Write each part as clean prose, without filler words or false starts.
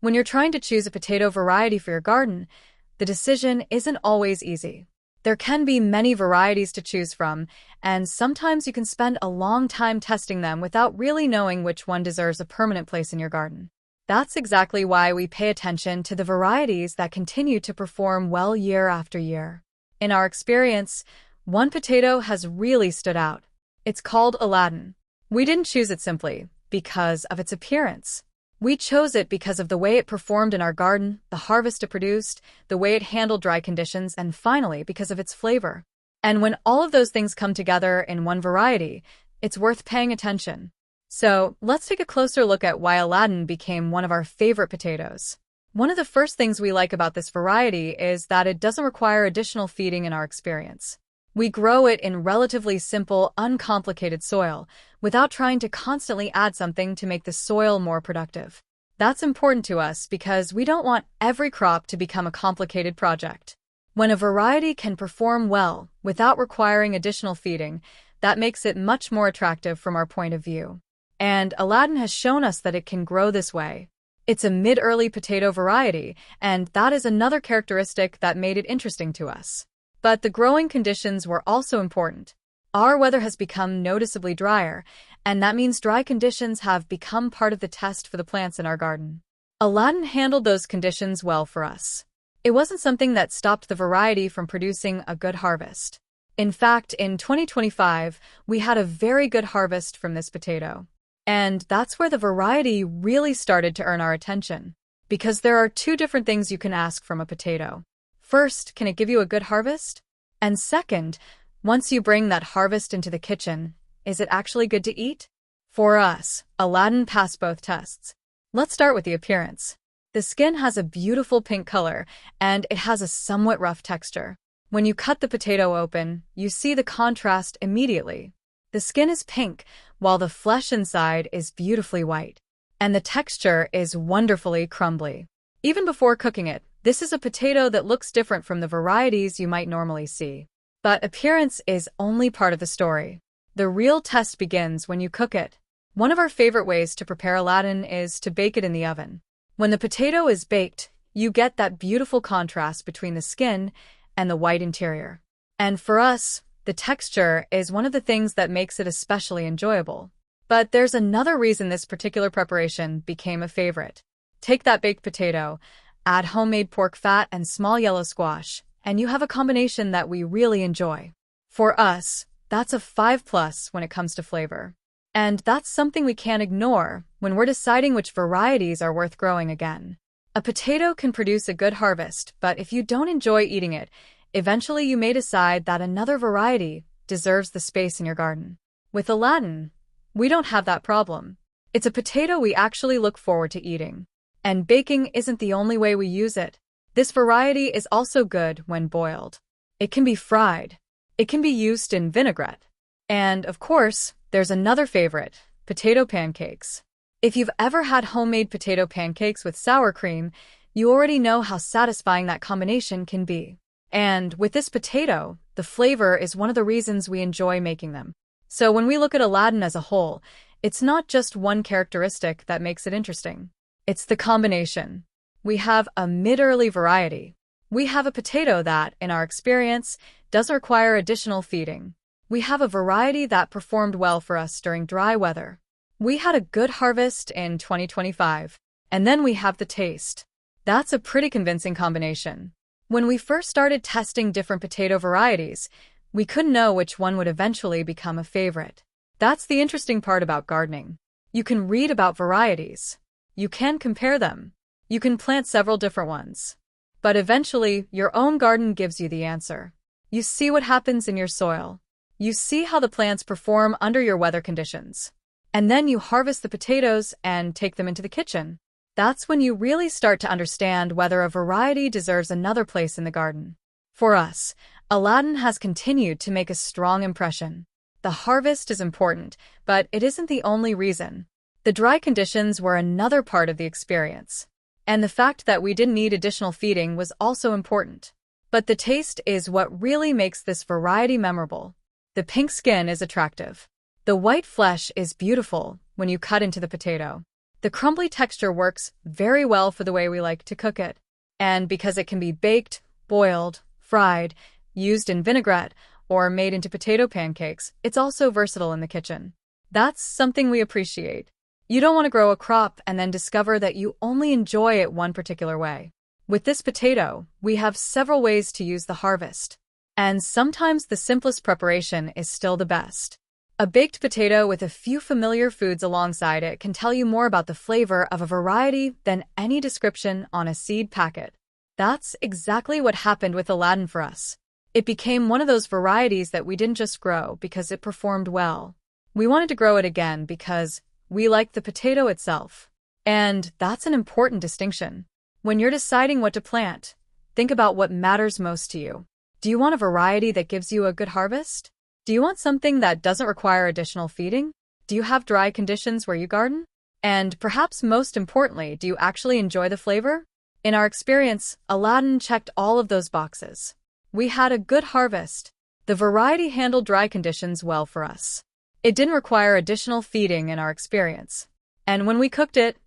When you're trying to choose a potato variety for your garden, the decision isn't always easy. There can be many varieties to choose from, and sometimes you can spend a long time testing them without really knowing which one deserves a permanent place in your garden. That's exactly why we pay attention to the varieties that continue to perform well year after year. In our experience, one potato has really stood out. It's called Aladdin. We didn't choose it simply because of its appearance. We chose it because of the way it performed in our garden, the harvest it produced, the way it handled dry conditions, and finally, because of its flavor. And when all of those things come together in one variety, it's worth paying attention. So, let's take a closer look at why Aladdin became one of our favorite potatoes. One of the first things we like about this variety is that it doesn't require additional feeding in our experience. We grow it in relatively simple, uncomplicated soil, without trying to constantly add something to make the soil more productive. That's important to us because we don't want every crop to become a complicated project. When a variety can perform well without requiring additional feeding, that makes it much more attractive from our point of view. And Aladdin has shown us that it can grow this way. It's a mid-early potato variety, and that is another characteristic that made it interesting to us. But the growing conditions were also important. Our weather has become noticeably drier, and that means dry conditions have become part of the test for the plants in our garden. Aladdin handled those conditions well for us. It wasn't something that stopped the variety from producing a good harvest. In fact, in 2025, we had a very good harvest from this potato. And that's where the variety really started to earn our attention. Because there are two different things you can ask from a potato. First, can it give you a good harvest? And second, once you bring that harvest into the kitchen, is it actually good to eat? For us, Aladdin passed both tests. Let's start with the appearance. The skin has a beautiful pink color, and it has a somewhat rough texture. When you cut the potato open, you see the contrast immediately. The skin is pink, while the flesh inside is beautifully white. And the texture is wonderfully crumbly. Even before cooking it, this is a potato that looks different from the varieties you might normally see. But appearance is only part of the story. The real test begins when you cook it. One of our favorite ways to prepare Aladdin is to bake it in the oven. When the potato is baked, you get that beautiful contrast between the skin and the white interior. And for us, the texture is one of the things that makes it especially enjoyable. But there's another reason this particular preparation became a favorite. Take that baked potato, add homemade pork fat and small yellow squash, and you have a combination that we really enjoy. For us, that's a 5+ when it comes to flavor. And that's something we can't ignore when we're deciding which varieties are worth growing again. A potato can produce a good harvest, but if you don't enjoy eating it, eventually you may decide that another variety deserves the space in your garden. With Aladdin, we don't have that problem. It's a potato we actually look forward to eating. And baking isn't the only way we use it. This variety is also good when boiled. It can be fried. It can be used in vinaigrette. And, of course, there's another favorite, potato pancakes. If you've ever had homemade potato pancakes with sour cream, you already know how satisfying that combination can be. And with this potato, the flavor is one of the reasons we enjoy making them. So when we look at Aladdin as a whole, it's not just one characteristic that makes it interesting. It's the combination. We have a mid-early variety. We have a potato that, in our experience, doesn't require additional feeding. We have a variety that performed well for us during dry weather. We had a good harvest in 2025. And then we have the taste. That's a pretty convincing combination. When we first started testing different potato varieties, we couldn't know which one would eventually become a favorite. That's the interesting part about gardening. You can read about varieties. You can compare them. You can plant several different ones. But eventually, your own garden gives you the answer. You see what happens in your soil. You see how the plants perform under your weather conditions. And then you harvest the potatoes and take them into the kitchen. That's when you really start to understand whether a variety deserves another place in the garden. For us, Aladdin has continued to make a strong impression. The harvest is important, but it isn't the only reason. The dry conditions were another part of the experience. And the fact that we didn't need additional feeding was also important. But the taste is what really makes this variety memorable. The pink skin is attractive. The white flesh is beautiful when you cut into the potato. The crumbly texture works very well for the way we like to cook it. And because it can be baked, boiled, fried, used in vinaigrette, or made into potato pancakes, it's also versatile in the kitchen. That's something we appreciate. You don't want to grow a crop and then discover that you only enjoy it one particular way. With this potato, we have several ways to use the harvest. And sometimes the simplest preparation is still the best. A baked potato with a few familiar foods alongside it can tell you more about the flavor of a variety than any description on a seed packet. That's exactly what happened with Aladdin for us. It became one of those varieties that we didn't just grow because it performed well. We wanted to grow it again because we liked the potato itself. And that's an important distinction. When you're deciding what to plant, think about what matters most to you. Do you want a variety that gives you a good harvest? Do you want something that doesn't require additional feeding? Do you have dry conditions where you garden? And perhaps most importantly, do you actually enjoy the flavor? In our experience, Aladdin checked all of those boxes. We had a good harvest. The variety handled dry conditions well for us. It didn't require additional feeding in our experience. And when we cooked it,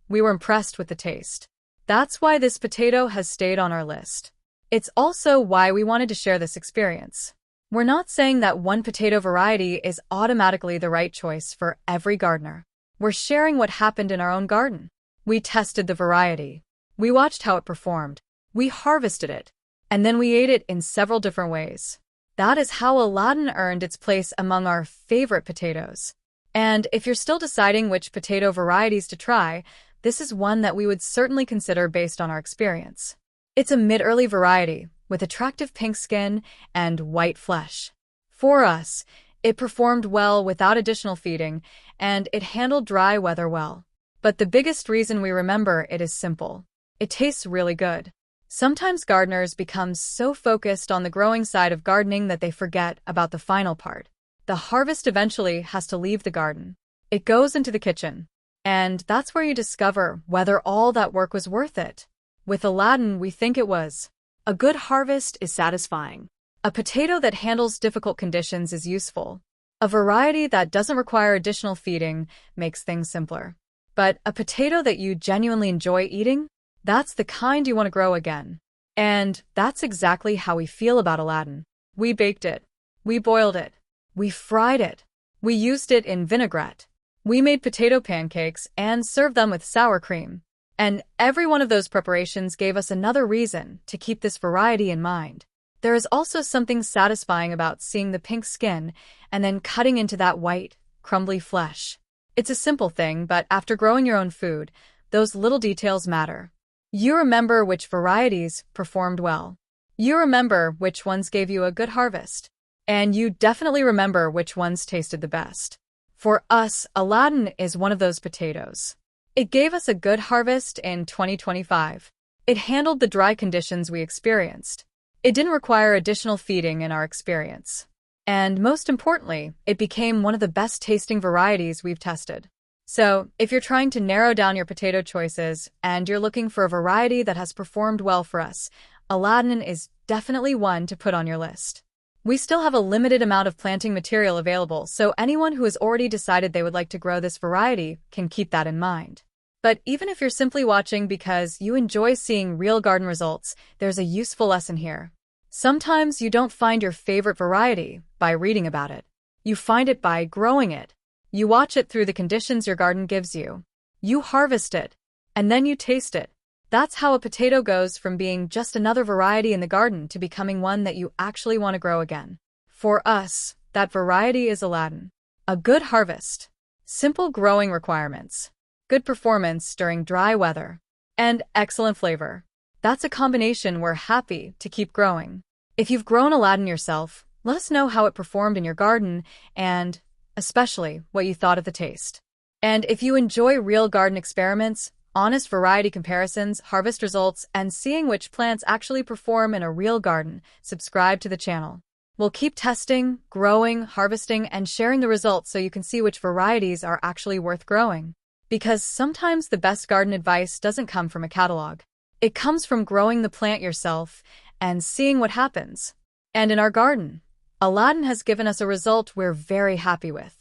we were impressed with the taste. That's why this potato has stayed on our list. It's also why we wanted to share this experience. We're not saying that one potato variety is automatically the right choice for every gardener. We're sharing what happened in our own garden. We tested the variety. We watched how it performed. We harvested it. And then we ate it in several different ways. That is how Aladdin earned its place among our favorite potatoes. And if you're still deciding which potato varieties to try, this is one that we would certainly consider based on our experience. It's a mid-early variety with attractive pink skin and white flesh. For us, it performed well without additional feeding, and it handled dry weather well. But the biggest reason we remember it is simple. It tastes really good. Sometimes gardeners become so focused on the growing side of gardening that they forget about the final part. The harvest eventually has to leave the garden. It goes into the kitchen. And that's where you discover whether all that work was worth it. With Aladdin, we think it was. A good harvest is satisfying. A potato that handles difficult conditions is useful. A variety that doesn't require additional feeding makes things simpler. But a potato that you genuinely enjoy eating? That's the kind you want to grow again. And that's exactly how we feel about Aladdin. We baked it. We boiled it. We fried it. We used it in vinaigrette. We made potato pancakes and served them with sour cream. And every one of those preparations gave us another reason to keep this variety in mind. There is also something satisfying about seeing the pink skin and then cutting into that white, crumbly flesh. It's a simple thing, but after growing your own food, those little details matter. You remember which varieties performed well. You remember which ones gave you a good harvest. And you definitely remember which ones tasted the best. For us, Aladdin is one of those potatoes. It gave us a good harvest in 2025. It handled the dry conditions we experienced. It didn't require additional feeding in our experience. And most importantly, it became one of the best tasting varieties we've tested. So, if you're trying to narrow down your potato choices and you're looking for a variety that has performed well for us, Aladdin is definitely one to put on your list. We still have a limited amount of planting material available, so anyone who has already decided they would like to grow this variety can keep that in mind. But even if you're simply watching because you enjoy seeing real garden results, there's a useful lesson here. Sometimes you don't find your favorite variety by reading about it. You find it by growing it. You watch it through the conditions your garden gives you. You harvest it, and then you taste it. That's how a potato goes from being just another variety in the garden to becoming one that you actually want to grow again. For us, that variety is Aladdin. A good harvest, simple growing requirements, good performance during dry weather, and excellent flavor. That's a combination we're happy to keep growing. If you've grown Aladdin yourself, let us know how it performed in your garden and especially what you thought of the taste. And if you enjoy real garden experiments, honest variety comparisons, harvest results, and seeing which plants actually perform in a real garden, subscribe to the channel. We'll keep testing, growing, harvesting, and sharing the results so you can see which varieties are actually worth growing. Because sometimes the best garden advice doesn't come from a catalog. It comes from growing the plant yourself and seeing what happens. And in our garden, Aladdin has given us a result we're very happy with.